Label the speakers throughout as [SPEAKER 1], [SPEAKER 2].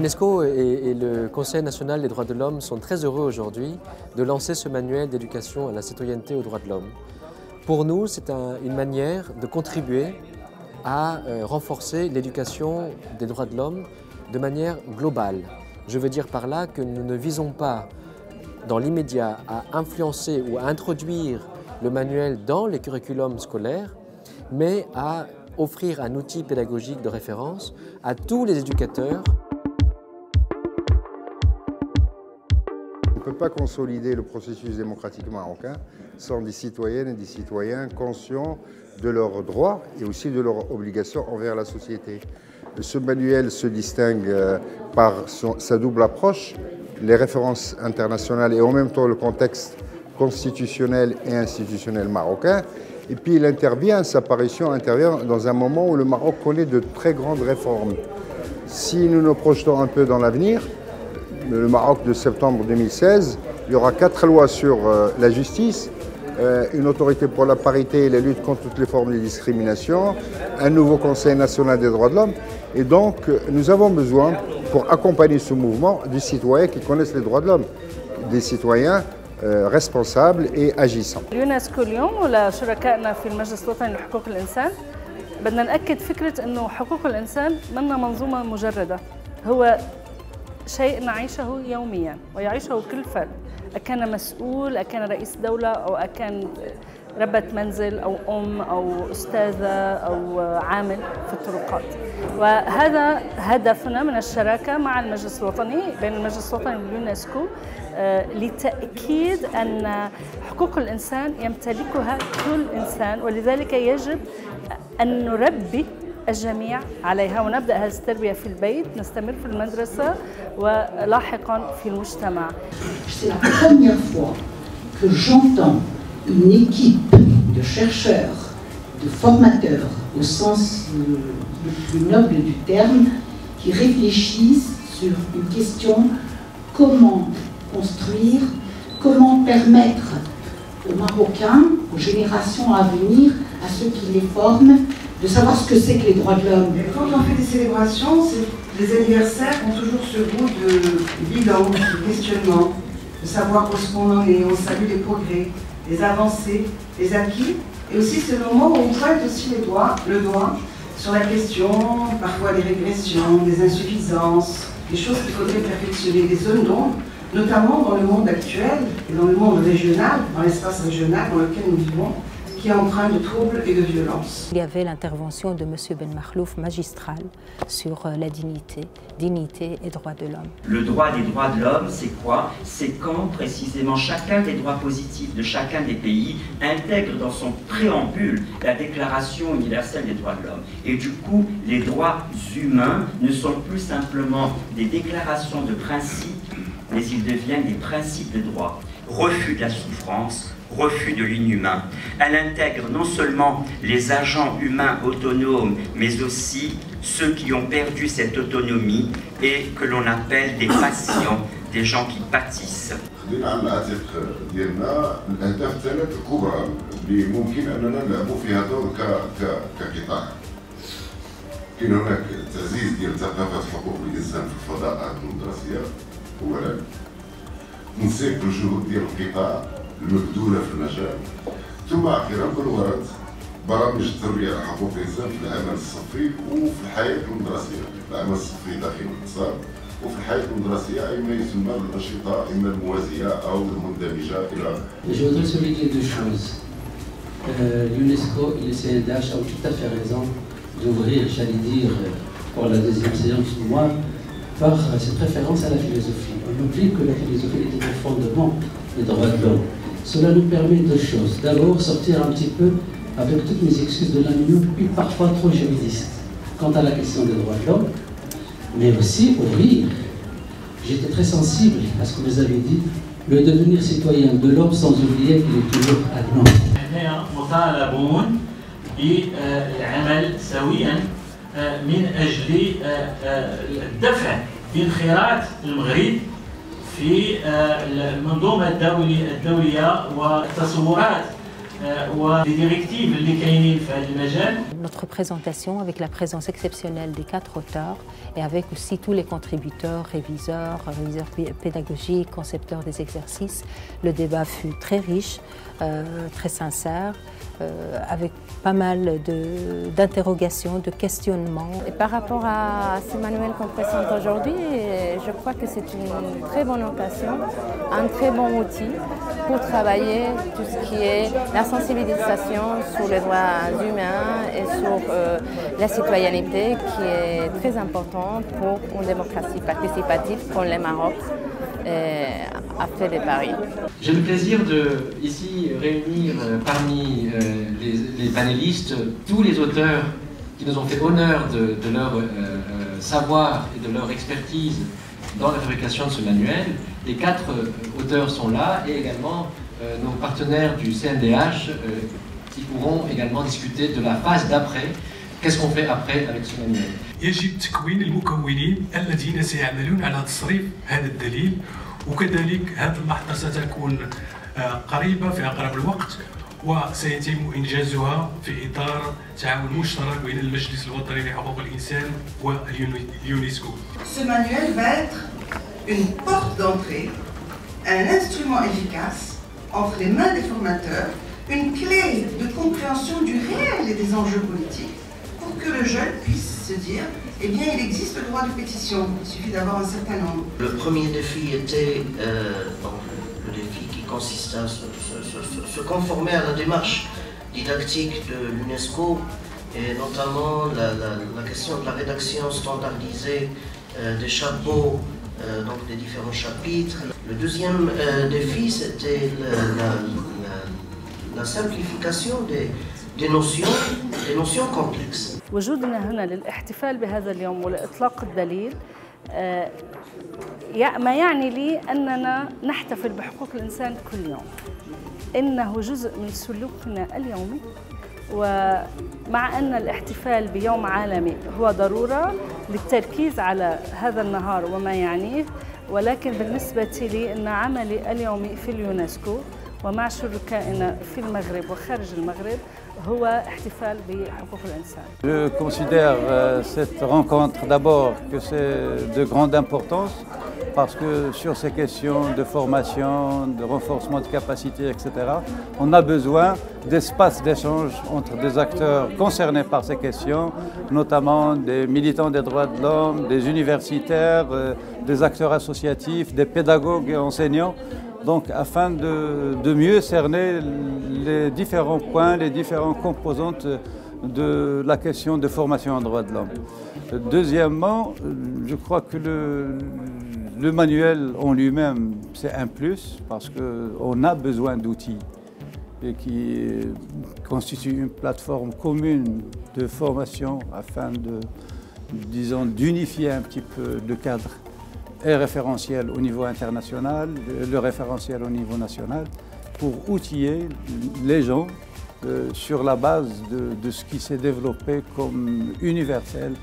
[SPEAKER 1] L'UNESCO et le Conseil national des droits de l'homme sont très heureux aujourd'hui de lancer ce manuel d'éducation à la citoyenneté aux droits de l'homme. Pour nous, c'est une manière de contribuer à renforcer l'éducation des droits de l'homme de manière globale. Je veux dire par là que nous ne visons pas dans l'immédiat à influencer ou à introduire le manuel dans les curriculums scolaires, mais à offrir un outil pédagogique de référence à tous les éducateurs.
[SPEAKER 2] On ne peut pas consolider le processus démocratique marocain sans des citoyennes et des citoyens conscients de leurs droits et aussi de leurs obligations envers la société. Ce manuel se distingue par sa double approche, les références internationales et en même temps le contexte constitutionnel et institutionnel marocain. Et puis sa parution intervient dans un moment où le Maroc connaît de très grandes réformes. Si nous nous projetons un peu dans l'avenir, le Maroc de septembre 2016, il y aura 4 lois sur la justice, une autorité pour la parité et la lutte contre toutes les formes de discrimination, un nouveau Conseil national des droits de l'homme. Et donc, nous avons besoin, pour accompagner ce mouvement, des citoyens qui connaissent les droits de l'homme, des citoyens responsables et agissants.
[SPEAKER 3] اليونسكو اليوم ولشركائنا في المجلس الوطني لحقوق الإنسان بدنا نأكد فكرة إنه حقوق الإنسان منا منظومة مجردة، هو شيء نعيشه يوميا ويعيشه كل فرد، أكان مسؤول، أكان رئيس دولة أو أكان ربة منزل أو أم أو أستاذة أو عامل في الطرقات. وهذا هدفنا من الشراكة مع المجلس الوطني بين المجلس الوطني واليونسكو لتأكيد أن حقوق الإنسان يمتلكها كل إنسان، ولذلك يجب أن نربي الجميع عليها ونبدأ هذه التربية في البيت، نستمر في المدرسة ولاحقا في المجتمع.
[SPEAKER 4] C'est la première fois que j'entends une équipe de chercheurs, de formateurs, au sens le plus noble du terme, qui réfléchissent sur une question: comment construire, comment permettre aux Marocains, aux générations à venir, à ceux qui les forment, de savoir ce que c'est que les droits de l'homme.
[SPEAKER 5] Quand on fait des célébrations, les anniversaires ont toujours ce goût de bilan, de questionnement, de savoir où est-ce qu'on en est, on salue les progrès, les avancées, les acquis, et aussi c'est le moment où on pointe aussi le doigt sur la question, parfois des régressions, des insuffisances, des choses qu'il faudrait perfectionner, des zones d'ombre, notamment dans le monde actuel et dans le monde régional, dans l'espace régional dans lequel nous vivons, qui est empreint de troubles et de violences.
[SPEAKER 6] Il y avait l'intervention de M. Ben Makhlouf, magistrale, sur la dignité et droits de l'homme.
[SPEAKER 7] Le droit des droits de l'homme, c'est quoi? C'est quand précisément chacun des droits positifs de chacun des pays intègre dans son préambule la Déclaration universelle des droits de l'homme. Et du coup, les droits humains ne sont plus simplement des déclarations de principes, mais ils deviennent des principes de droit. Refus de la souffrance, refus de l'inhumain. Elle intègre non seulement les agents humains autonomes, mais aussi ceux qui ont perdu cette autonomie et que l'on appelle des patients, des gens qui pâtissent.
[SPEAKER 8] كاين هناك تعزيز ديال ثقافه حقوق الانسان في الفضاءات المدرسيه اولا، تنسيق الجهود ديال القطاع المبذوله في المجال، ثم اخيرا بالغرض برامج التربيه على حقوق الانسان في العمل الصفي وفي الحياه المدرسيه، العمل الصفي داخل الاقتصاد وفي الحياه المدرسيه اي ما يسمى بالانشطه اما الموازيه او المندمجه الى اخره.
[SPEAKER 9] Je voudrais souligner deux choses. L'UNESCO et le CNDH ont tout à fait raison d'ouvrir, j'allais dire, pour la deuxième séance du mois, par cette référence à la philosophie. On oublie que la philosophie était au fondement des droits de l'homme. Cela nous permet deux choses. D'abord, sortir un petit peu, avec toutes mes excuses de la myopie parfois trop juridiste, quant à la question des droits de l'homme, mais aussi ouvrir. J'étais très sensible à ce que vous avez dit, le devenir citoyen de l'homme sans oublier qu'il est toujours à l'homme.
[SPEAKER 10] بالعمل سويا من أجل الدفع بانخراط المغرب في المنظومة الدولية والتصورات والديريكتيف اللي كاينين في هذا المجال.
[SPEAKER 6] notre présentation avec la présence exceptionnelle des 4 auteurs et avec aussi tous les contributeurs, réviseurs pédagogiques, concepteurs des exercices. Le débat fut très riche, très sincère, avec pas mal d'interrogations, de questionnements.
[SPEAKER 11] Et par rapport à ce manuel qu'on présente aujourd'hui, je crois que c'est une très bonne occasion, un très bon outil pour travailler tout ce qui est la sensibilisation sur les droits humains et sur la citoyenneté qui est très importante pour une démocratie participative comme le Maroc a fait de Paris.
[SPEAKER 12] J'ai le plaisir de ici réunir parmi les panélistes tous les auteurs qui nous ont fait honneur de leur savoir et de leur expertise dans la fabrication de ce manuel. Les 4 auteurs sont là et également nos partenaires du CNDH qui pourront également discuter de la phase d'après. Qu'est-ce qu'on fait après avec ce manuel?
[SPEAKER 13] يجب تكوين المكونين الذين سيعملون على تصريف هذا الدليل وكذلك هذه اللحظة ستكون قريبة في أقرب الوقت وسيتم إنجازها في إطار تعاون مشترك بين المجلس الوطني لحقوق الإنسان واليونسكو.
[SPEAKER 5] Ce manuel va être une porte d'entrée, un instrument efficace entre les mains des formateurs, une clé de compréhension du réel et des enjeux politiques pour que le jeune puisse se dire, eh bien, il existe le droit de pétition, il suffit d'avoir un certain nombre.
[SPEAKER 14] Le premier défi était le défi qui consiste à se conformer à la démarche didactique de l'UNESCO et notamment la question de la rédaction standardisée des chapeaux, donc des différents chapitres. Le deuxième défi, c'était la simplification des notions complexes.
[SPEAKER 3] وجودنا هنا للاحتفال بهذا اليوم ولإطلاق الدليل ما يعني لي أننا نحتفل بحقوق الإنسان كل يوم. إنه جزء من سلوكنا اليومي، ومع أن الاحتفال بيوم عالمي هو ضرورة للتركيز على هذا النهار وما يعنيه، ولكن بالنسبة لي أن عملي اليومي في اليونسكو ومع شركائنا في المغرب وخارج المغرب هو احتفال بحقوق الإنسان.
[SPEAKER 15] Je considère cette rencontre d'abord que c'est de grande importance parce que sur ces questions de formation, de renforcement de capacité, etc., on a besoin d'espaces d'échange entre des acteurs concernés par ces questions, notamment des militants des droits de l'homme, des universitaires, des acteurs associatifs, des pédagogues et enseignants. Donc, afin de mieux cerner les différents points, les différentes composantes de la question de formation en droits de l'homme. Deuxièmement, je crois que le manuel en lui-même, c'est un plus parce qu'on a besoin d'outils et qui constituent une plateforme commune de formation afin d'unifier un petit peu le cadre et référentiel au niveau international, le référentiel au niveau national, pour outiller les gens sur la base de ce qui s'est développé comme universel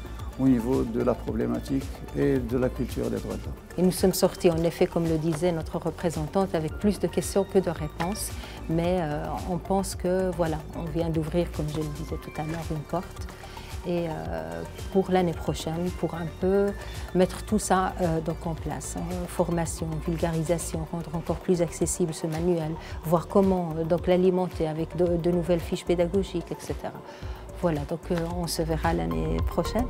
[SPEAKER 15] au niveau de la problématique et de la culture des droits de l'homme.
[SPEAKER 6] Et nous sommes sortis en effet, comme le disait notre représentante, avec plus de questions que de réponses, mais on pense que voilà, on vient d'ouvrir, comme je le disais tout à l'heure, une porte. Et pour l'année prochaine, pour un peu mettre tout ça donc en place, formation, vulgarisation, rendre encore plus accessible ce manuel, voir comment donc l'alimenter avec de nouvelles fiches pédagogiques, etc. Voilà, donc on se verra l'année prochaine.